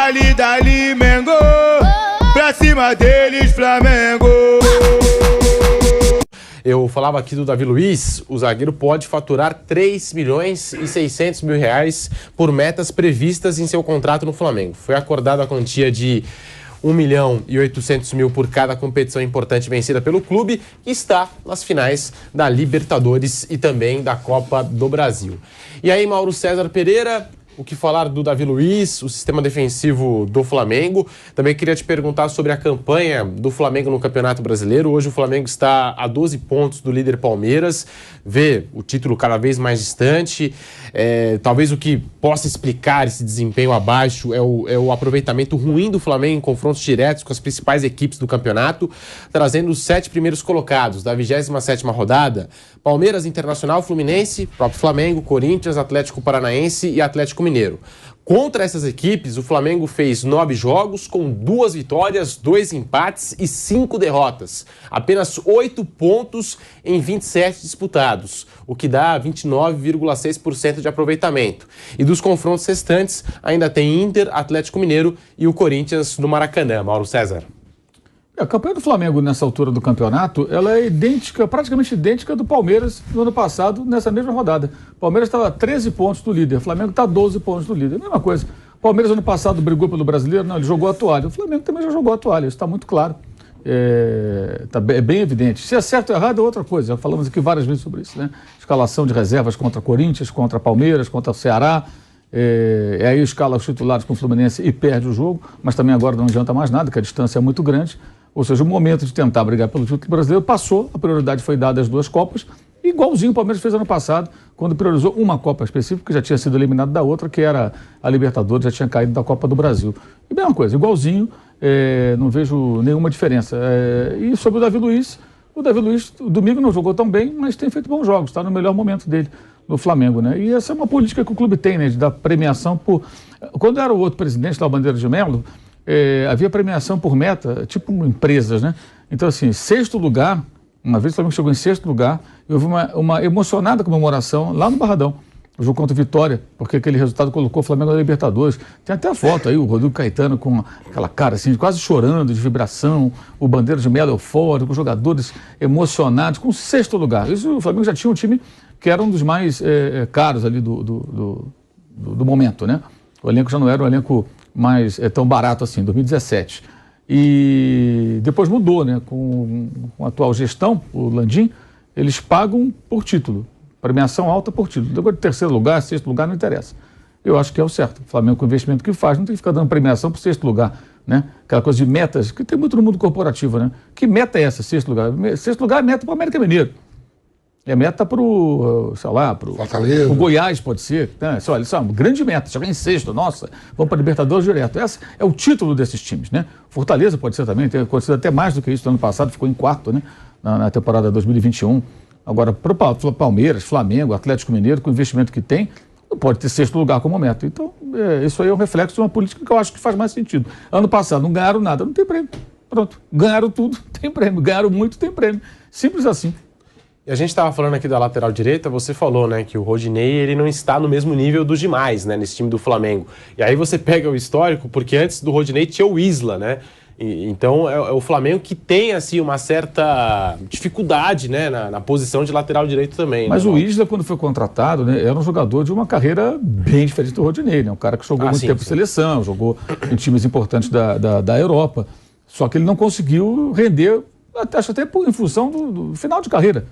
Dali, dali, Mengo, pra cima deles, Flamengo. Eu falava aqui do Davi Luiz, o zagueiro pode faturar 3 milhões e 600 mil reais por metas previstas em seu contrato no Flamengo. Foi acordada a quantia de 1 milhão e 800 mil por cada competição importante vencida pelo clube, que está nas finais da Libertadores e também da Copa do Brasil. E aí, Mauro César Pereira, o que falar do Davi Luiz, o sistema defensivo do Flamengo? Também queria te perguntar sobre a campanha do Flamengo no Campeonato Brasileiro. Hoje o Flamengo está a 12 pontos do líder Palmeiras, vê o título cada vez mais distante. Talvez o que possa explicar esse desempenho abaixo é o aproveitamento ruim do Flamengo em confrontos diretos com as principais equipes do campeonato, trazendo os 7 primeiros colocados da 27ª rodada: Palmeiras, Internacional, Fluminense, próprio Flamengo, Corinthians, Atlético Paranaense e Atlético Mineiro. Contra essas equipes, o Flamengo fez 9 jogos com 2 vitórias, 2 empates e 5 derrotas. Apenas 8 pontos em 27 disputados, o que dá 29,6% de aproveitamento. E dos confrontos restantes, ainda tem Inter, Atlético Mineiro e o Corinthians no Maracanã. Mauro César. A campanha do Flamengo nessa altura do campeonato, ela é idêntica, praticamente idêntica do Palmeiras no ano passado, nessa mesma rodada. O Palmeiras estava a 13 pontos do líder, o Flamengo está a 12 pontos do líder. A mesma coisa. O Palmeiras ano passado brigou pelo Brasileiro, não, ele jogou a toalha. O Flamengo também já jogou a toalha, isso está muito claro. É bem evidente. Se é certo ou errado é outra coisa, já falamos aqui várias vezes sobre isso, né? Escalação de reservas contra Corinthians, contra Palmeiras, contra o Ceará. Aí escala os titulares com o Fluminense e perde o jogo, mas também agora não adianta mais nada, que a distância é muito grande. Ou seja, o momento de tentar brigar pelo título brasileiro passou, a prioridade foi dada às 2 Copas, igualzinho o Palmeiras fez ano passado, quando priorizou uma Copa específica, que já tinha sido eliminado da outra, que era a Libertadores, já tinha caído da Copa do Brasil. E mesma coisa, igualzinho, não vejo nenhuma diferença. E sobre o Davi Luiz, domingo não jogou tão bem, mas tem feito bons jogos, está no melhor momento dele no Flamengo, né? E essa é uma política que o clube tem, né, de dar premiação por... Quando era o outro presidente da Bandeira de Melo, havia premiação por meta, tipo empresas, né? Então, assim, 6º lugar, uma vez o Flamengo chegou em 6º lugar, e houve uma emocionada comemoração lá no Barradão, o jogo contra o Vitória, porque aquele resultado colocou o Flamengo na Libertadores. Tem até a foto aí, o Rodrigo Caetano com aquela cara assim, quase chorando de vibração, o Bandeira de Melo eufórico, os jogadores emocionados, com 6º lugar. Isso, o Flamengo já tinha um time que era um dos mais caros ali do momento, né? O elenco já não era um elenco mais tão barato assim, 2017. E depois mudou, né? Com a atual gestão, o Landim, eles pagam por título, premiação alta por título. Depois de 3º lugar, 6º lugar, não interessa. Eu acho que é o certo. O Flamengo, com o investimento que faz, não tem que ficar dando premiação por 6º lugar, né? Aquela coisa de metas, que tem muito no mundo corporativo, né? Que meta é essa, 6º lugar? 6º lugar é meta para o América Mineiro. É meta para o, sei lá, para o Goiás, pode ser. Né? Olha, isso é uma grande meta. Chegar em 6º, nossa, vamos para a Libertadores direto. Esse é o título desses times, né? Fortaleza pode ser também, tem acontecido até mais do que isso no ano passado, ficou em 4º, né? Na temporada 2021. Agora, para o Palmeiras, Flamengo, Atlético Mineiro, com o investimento que tem, não pode ter 6º lugar como meta. Então, isso aí é um reflexo de uma política que eu acho que faz mais sentido. Ano passado não ganharam nada, não tem prêmio. Pronto, ganharam tudo, tem prêmio. Ganharam muito, tem prêmio. Simples assim. E a gente estava falando aqui da lateral direita, você falou, né, que o Rodinei ele não está no mesmo nível dos demais, né, nesse time do Flamengo. E aí você pega o histórico, porque antes do Rodinei tinha o Isla, né? Então é o Flamengo que tem assim uma certa dificuldade, né, na posição de lateral direito também. Mas né? O Isla, quando foi contratado, né, era um jogador de uma carreira bem diferente do Rodinei, né? Um cara que jogou muito tempo em seleção, jogou em times importantes da Europa. Só que ele não conseguiu render, acho até em função do final de carreira.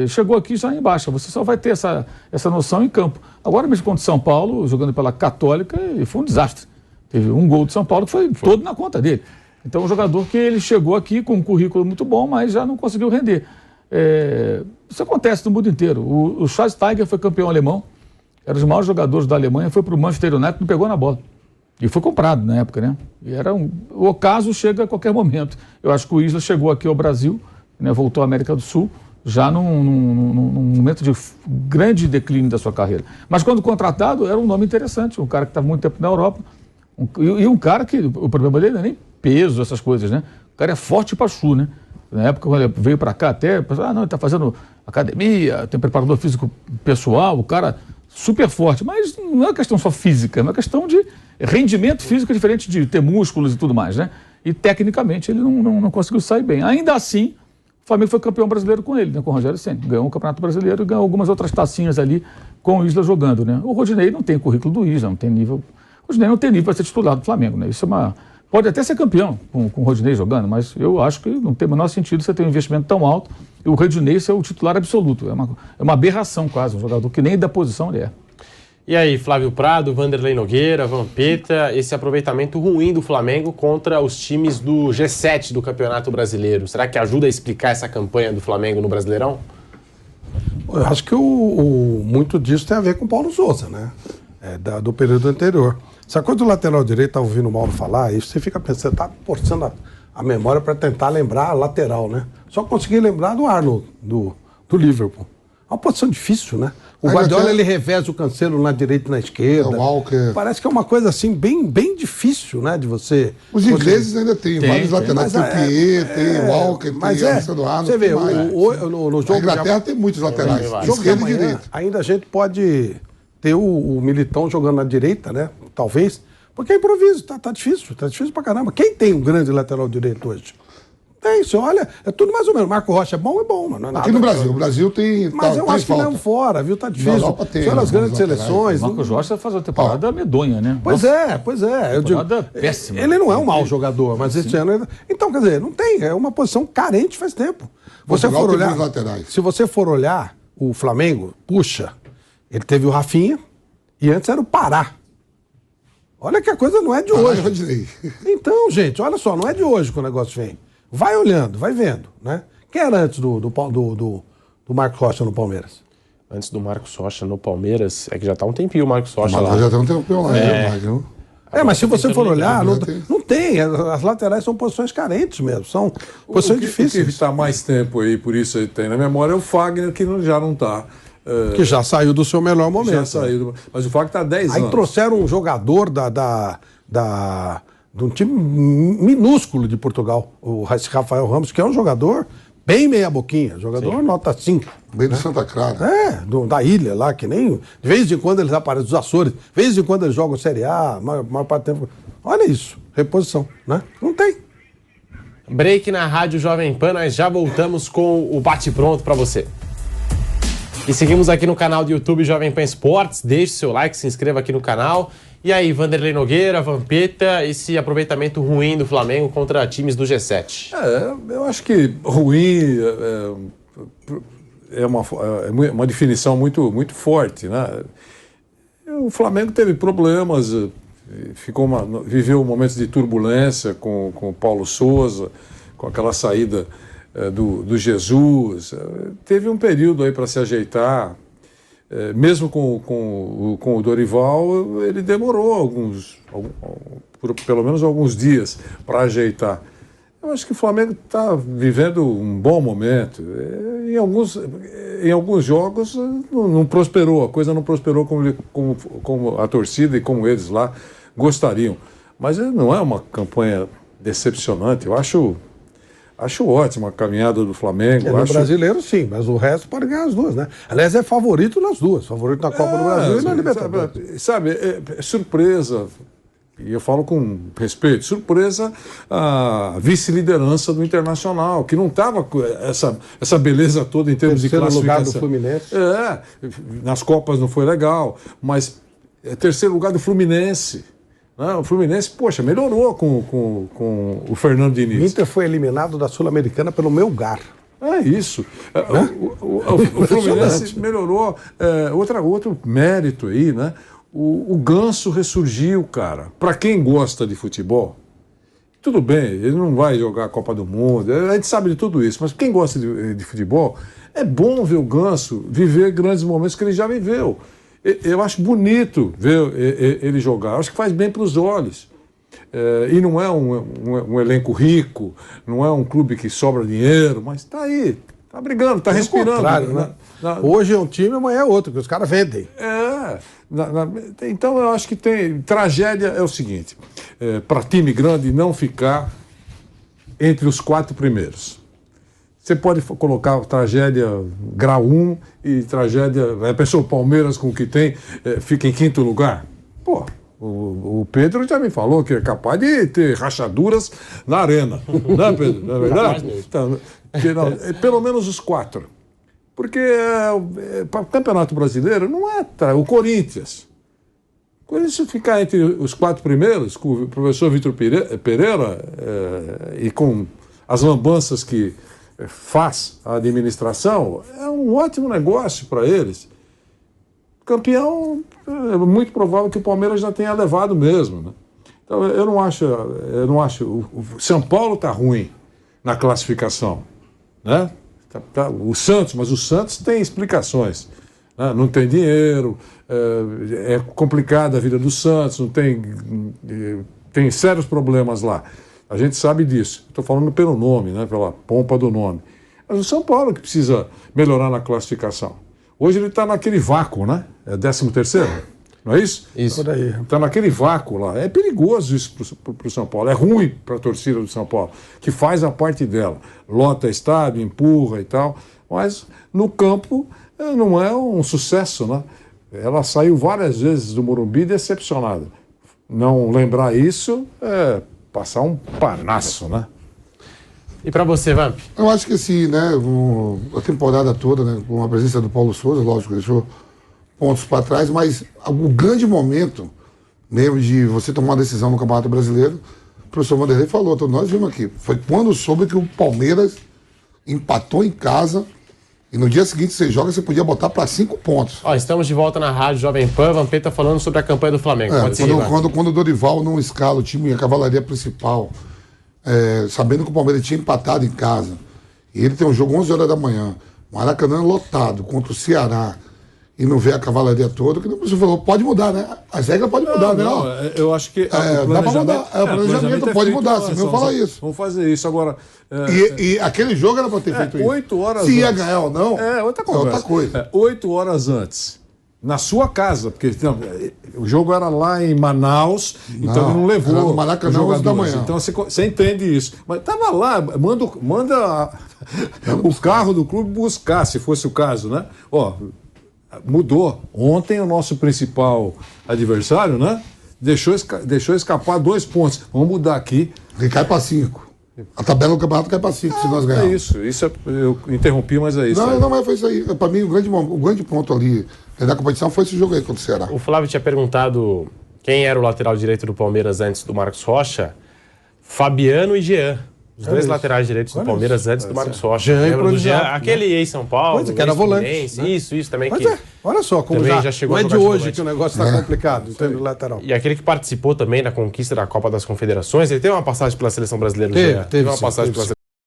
Chegou aqui já em baixa, você só vai ter essa noção em campo. Agora mesmo contra o São Paulo, jogando pela Católica, e foi um desastre. Teve um gol de São Paulo que foi todo na conta dele. Então, um jogador que ele chegou aqui com um currículo muito bom, mas já não conseguiu render. Isso acontece no mundo inteiro. O Schweinsteiger foi campeão alemão, era um dos maiores jogadores da Alemanha, foi para o Manchester United e não pegou na bola. E foi comprado na época, né? E o ocaso chega a qualquer momento. Eu acho que o Isla chegou aqui ao Brasil, né, voltou à América do Sul, já num momento de grande declínio da sua carreira. Mas quando contratado, era um nome interessante, um cara que estava muito tempo na Europa, e um cara que, o problema dele não é nem peso, essas coisas, né? O cara é forte para chu, né? Na época, quando ele veio para cá até, não, ele está fazendo academia, tem preparador físico pessoal, o cara super forte, mas não é questão só física, é uma questão rendimento físico é diferente de ter músculos e tudo mais, né? E tecnicamente ele não conseguiu sair bem. Ainda assim, o Flamengo foi campeão brasileiro com ele, né? Com o Rogério Ceni. Ganhou o Campeonato Brasileiro e ganhou algumas outras tacinhas ali com o Isla jogando, né? O Rodinei não tem o currículo do Isla, não tem nível. O Rodinei não tem nível para ser titular do Flamengo, né? Isso é uma... Pode até ser campeão com o Rodinei jogando, mas eu acho que não tem o menor sentido você ter um investimento tão alto e o Rodinei ser o titular absoluto. É uma aberração quase, um jogador que nem da posição ele é. E aí, Flávio Prado, Vanderlei Nogueira, Vampeta, esse aproveitamento ruim do Flamengo contra os times do G7 do Campeonato Brasileiro. Será que ajuda a explicar essa campanha do Flamengo no Brasileirão? Eu acho que muito disso tem a ver com o Paulo Sousa, né? Do período anterior. Essa coisa do lateral direito, tá ouvindo o Mauro falar, isso você fica pensando, tá forçando a memória para tentar lembrar a lateral, né? Só consegui lembrar do Arnold, do Liverpool. É uma posição difícil, né? O Guardiola, ele reveza o Cancelo na direita e na esquerda. O Walker. Parece que é uma coisa assim, bem difícil, né? De você... Os ingleses ainda têm vários laterais. Tem o Piet, tem o Walker, tem o Alessandro Arnold. Você vê, no jogo... A Inglaterra tem muitos laterais, esquerda e direita. Ainda a gente pode ter o Militão jogando na direita, né? Talvez. Porque é improviso, tá difícil pra caramba. Quem tem um grande lateral direito hoje? Tem, você olha, é tudo mais ou menos. Marco Rocha é bom, mas não é nada. Aqui no Brasil, o Brasil tem... Mas eu acho que não fora, viu? Tá difícil. Na Europa tem, você olha as grandes seleções... O Marcos Rocha faz uma temporada medonha, né? Pois é. Eu digo, péssima. Ele não é um mau jogador, mas esse ano... Então, quer dizer, não tem. É uma posição carente faz tempo. Se você for olhar o Flamengo, puxa, ele teve o Rafinha e antes era o Pará. Olha que a coisa não é de hoje. Então, gente, olha só, não é de hoje que o negócio vem. Vai olhando, vai vendo, né? Quem era antes do Marcos Rocha no Palmeiras? Antes do Marcos Rocha no Palmeiras, é que já tá um tempinho o Marcos Rocha lá. Já tá um tempinho lá, mas se você for olhar, não tem. As laterais são posições carentes mesmo, são posições difíceis. O que está mais tempo aí, por isso ele tem na memória, é o Fagner, que já não está. Que já saiu do seu melhor momento. Já saiu, mas o Fagner está há 10 anos. Aí trouxeram um jogador de um time minúsculo de Portugal, o Rafael Ramos, que é um jogador bem meia-boquinha, jogador nota 5. Bem do Santa Clara. Da ilha lá, que nem... De vez em quando eles aparecem, dos Açores, de vez em quando eles jogam Série A, maior parte do tempo. Olha isso, reposição, né? Não tem. Break na Rádio Jovem Pan, nós já voltamos com o bate-pronto para você. E seguimos aqui no canal do YouTube Jovem Pan Esportes, deixe seu like, se inscreva aqui no canal. E aí, Vanderlei Nogueira, Vampeta, esse aproveitamento ruim do Flamengo contra times do G7? Eu acho que ruim é uma definição muito forte, né? O Flamengo teve problemas, viveu momentos de turbulência com o Paulo Sousa, com aquela saída do Jesus. Teve um período aí para se ajeitar. Mesmo com o Dorival, ele demorou pelo menos alguns dias para ajeitar. Eu acho que o Flamengo está vivendo um bom momento. Em alguns jogos não prosperou, a coisa não prosperou como a torcida e como eles lá gostariam. Mas não é uma campanha decepcionante. Eu acho ótima a caminhada do Flamengo. No brasileiro, sim, mas o resto pode ganhar as duas, né? Aliás, é favorito nas duas. Favorito na Copa do Brasil e na Libertadores. Sabe, é surpresa, e eu falo com respeito, surpresa a vice-liderança do Internacional, que não estava com essa beleza toda em termos de classificação. Lugar do Fluminense. Nas Copas não foi legal, mas terceiro lugar do Fluminense. O Fluminense, poxa, melhorou com o Fernando Diniz. O Inter foi eliminado da Sul-Americana pelo Melgar. É isso. O Fluminense melhorou. Outro mérito aí, né? O Ganso ressurgiu, cara. Para quem gosta de futebol, tudo bem, ele não vai jogar a Copa do Mundo, a gente sabe de tudo isso, mas quem gosta de futebol, é bom ver o Ganso viver grandes momentos que ele já viveu. Eu acho bonito ver ele jogar, acho que faz bem para os olhos. E não é um elenco rico, não é um clube que sobra dinheiro, mas está aí, está brigando, está respirando. Contrário, né? Hoje é um time, amanhã é outro, que os caras vendem. Então eu acho que tem... Tragédia é o seguinte, para time grande não ficar entre os 4 primeiros. Você pode colocar tragédia grau 1 e tragédia... A pessoa Palmeiras com o que tem fica em 5º lugar. Pô, O Pedro já me falou que é capaz de ter rachaduras na arena. Né, Pedro? Não é verdade? Então, pelo menos os 4. Porque para o Campeonato Brasileiro não é o Corinthians. O Corinthians ficar entre os 4 primeiros, com o professor Vitor Pereira, e com as lambanças que faz a administração, é um ótimo negócio para eles. Campeão, é muito provável que o Palmeiras já tenha levado mesmo, né? Então eu não acho, o São Paulo está ruim na classificação, né? O Santos, mas o Santos tem explicações, né? Não tem dinheiro, é complicada a vida do Santos, não tem sérios problemas lá. A gente sabe disso. Estou falando pelo nome, né? Pela pompa do nome. Mas o São Paulo que precisa melhorar na classificação. Hoje ele está naquele vácuo, né? É 13º, não é isso? Isso. Está naquele vácuo lá. É perigoso isso para o São Paulo. É ruim para a torcida do São Paulo, que faz a parte dela. Lota estádio, empurra e tal. Mas no campo não é um sucesso, né? Ela saiu várias vezes do Morumbi decepcionada. Não lembrar isso é passar um panaço, né? E para você, Vamp? Eu acho que sim, né? A temporada toda, né? Com a presença do Paulo Souza, lógico, deixou pontos para trás, mas o grande momento mesmo de você tomar uma decisão no Campeonato Brasileiro, o professor Vanderlei falou, todos nós vimos aqui, foi quando soube que o Palmeiras empatou em casa e no dia seguinte você joga, você podia botar para 5 pontos. Ó, estamos de volta na Rádio Jovem Pan, Vampeta falando sobre a campanha do Flamengo. Pode seguir, quando o Dorival não escala o time, a cavalaria principal, sabendo que o Palmeiras tinha empatado em casa, e ele tem um jogo 11 horas da manhã, Maracanã lotado contra o Ceará, e não vê a cavalaria toda, que o professor falou, pode mudar, né? As regras podem mudar, né? Não, eu acho que dá para mudar, o planejamento pode mudar, você não fala isso. Vamos fazer isso agora. E aquele jogo era para ter feito isso. 8 horas Se ia antes. ganhar ou não, outra coisa. 8 horas antes. Na sua casa, porque o jogo era lá em Manaus, então ele não levou era no Maracanã, 11 da manhã. Então você entende isso. Mas estava lá, manda o carro do clube buscar, se fosse o caso, né? Ó, mudou. Ontem o nosso principal adversário, né? Deixou escapar 2 pontos. Vamos mudar aqui. Ele cai para 5. A tabela do campeonato cai para 5 se nós ganharmos. É isso. Eu interrompi, mas é isso. Não, mas foi isso aí. Para mim, o grande ponto ali da competição foi esse jogo aí contra o Ceará. O Flávio tinha perguntado quem era o lateral direito do Palmeiras antes do Marcos Rocha. Fabiano e Jean. Os dois laterais direitos do Palmeiras antes do Marcos Rocha. Jean, aquele ex-São Paulo. Que era volante. Né? Isso também. Mas que olha só, como já chegou não é a de jogar de hoje volante. que o negócio está complicado, em termos de lateral. E aquele que participou também da conquista da Copa das Confederações. Ele teve uma passagem pela Seleção Brasileira. Teve uma passagem pela